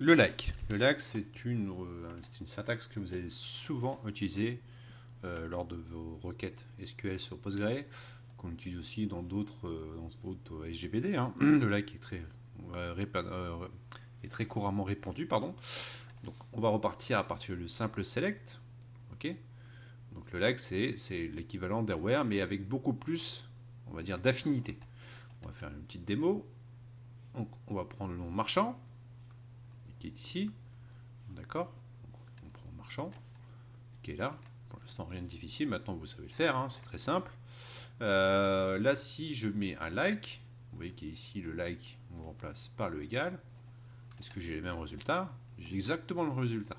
Le like. Le like, c'est une syntaxe que vous allez souvent utiliser lors de vos requêtes SQL sur Postgre, qu'on utilise aussi dans d'autres SGBD. Hein. Le like est très couramment répandu. Pardon. Donc, on va repartir à partir du simple select. Ok. Donc, le like, c'est l'équivalent d'Aware, mais avec beaucoup plus, on va dire, d'affinité. On va faire une petite démo. Donc, on va prendre le nom marchand, qui est ici. D'accord. On prend marchand, qui est là. Pour l'instant, rien de difficile. Maintenant, vous savez le faire. Hein, c'est très simple. Là, si je mets un like, vous voyez qu'ici, le like, on le remplace par le égal. Est-ce que j'ai les mêmes résultats? J'ai exactement le résultat.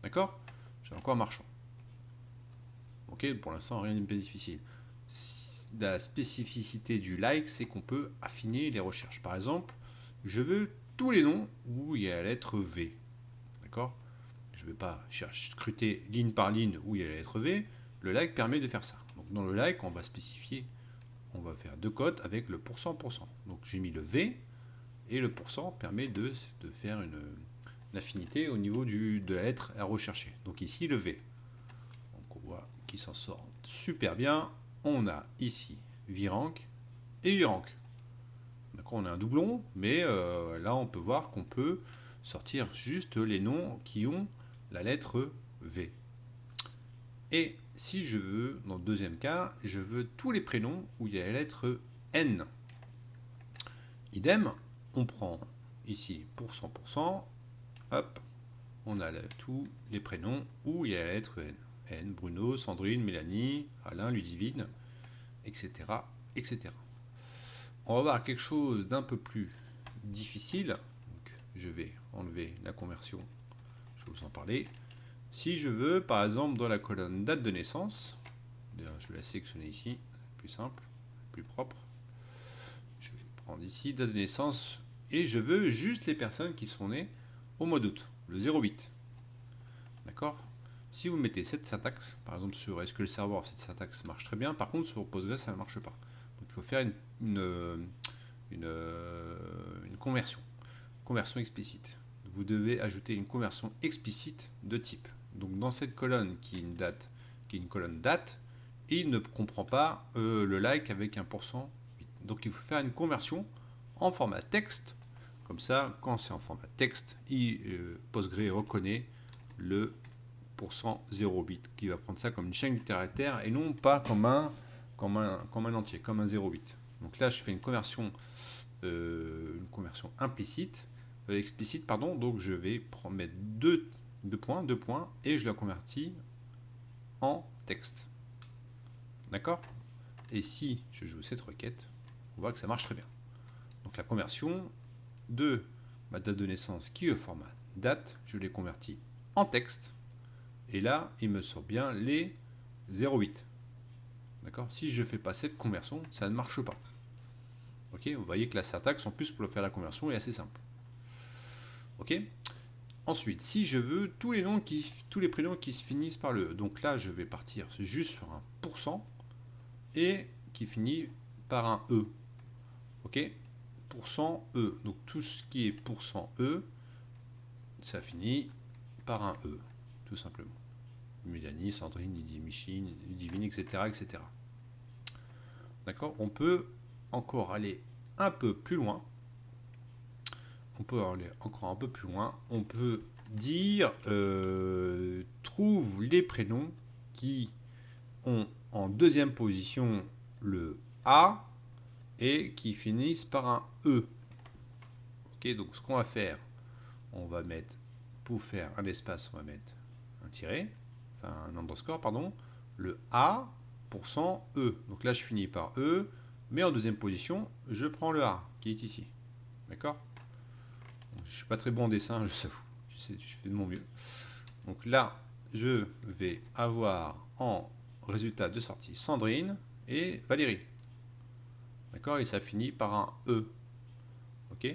D'accord. J'ai encore marchand. Ok, pour l'instant, rien de difficile. La spécificité du like, c'est qu'on peut affiner les recherches. Par exemple, je veux tous les noms où il y a la lettre V. D'accord. Je ne vais pas scruter ligne par ligne où il y a la lettre V. Le like permet de faire ça. Donc dans le like, on va spécifier, on va faire deux cotes avec le pourcent. Donc j'ai mis le V et le pourcent permet de faire une affinité au niveau de la lettre à rechercher. Donc ici le V. Donc on voit qu'il s'en sort super bien. On a ici VRank et URank. D'accord, on a un doublon, mais là on peut voir qu'on peut sortir juste les noms qui ont la lettre V. Et si je veux, dans le deuxième cas, je veux tous les prénoms où il y a la lettre N. Idem, on prend ici %%, hop, on a tous les prénoms où il y a la lettre N. N, Bruno, Sandrine, Mélanie, Alain, Ludivine, etc. etc. On va voir quelque chose d'un peu plus difficile. Donc, je vais enlever la conversion, je vais vous en parler. Si je veux, par exemple, dans la colonne date de naissance, d'ailleurs je vais la sélectionner ici, plus simple, plus propre. Je vais prendre ici date de naissance et je veux juste les personnes qui sont nées au mois d'août, le 08. D'accord. Si vous mettez cette syntaxe, par exemple sur SQL Server, cette syntaxe marche très bien. Par contre, sur Postgres, ça ne marche pas. Donc il faut faire une conversion explicite. Vous devez ajouter une conversion explicite de type. Donc dans cette colonne qui est une colonne date, il ne comprend pas le like avec un %. Donc il faut faire une conversion en format texte. Comme ça, quand c'est en format texte, Postgre reconnaît le %0 bit, qui va prendre ça comme une chaîne de caractères et non pas comme un entier, comme un 0 bit. Donc là, je fais une conversion implicite, explicite, pardon. Donc je vais mettre deux points, et je la convertis en texte. D'accord. Et si je joue cette requête, on voit que ça marche très bien. Donc la conversion de ma date de naissance qui est au format date, je l'ai convertie en texte. Et là, il me sort bien les 0,8. D'accord. Si je ne fais pas cette conversion, ça ne marche pas. Ok. Vous voyez que la syntaxe, en plus, pour faire la conversion, est assez simple. Ok. Ensuite, si je veux tous les prénoms qui se finissent par le E. Donc là, je vais partir juste sur un %, et qui finit par un E. Ok. %E. Donc tout ce qui est %E, ça finit par un E, tout simplement. Mélanie, Sandrine, Ludivine, etc., etc. D'accord. On peut encore aller un peu plus loin. On peut aller encore un peu plus loin. On peut dire trouve les prénoms qui ont en deuxième position le A et qui finissent par un E. Ok, donc ce qu'on va faire, on va mettre, pour faire un espace, on va mettre un tiret, enfin un underscore, pardon, le A %E. Donc là, je finis par E, mais en deuxième position, je prends le A qui est ici. D'accord. Je ne suis pas très bon en dessin, je s'avoue. Je fais de mon mieux. Donc là, je vais avoir en résultat de sortie Sandrine et Valérie. D'accord. Et ça finit par un E. Ok.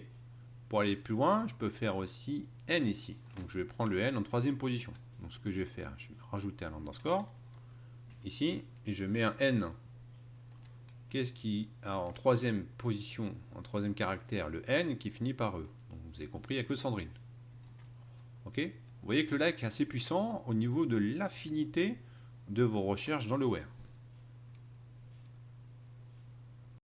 Pour aller plus loin, je peux faire aussi N ici. Donc je vais prendre le N en troisième position. Donc ce que je vais faire, je vais rajouter un underscore ici et je mets un N. Qu'est-ce qui a en troisième position, en troisième caractère, le N qui finit par E. Donc vous avez compris, il n'y a que Sandrine. Ok? Vous voyez que le like est assez puissant au niveau de l'affinité de vos recherches dans le where.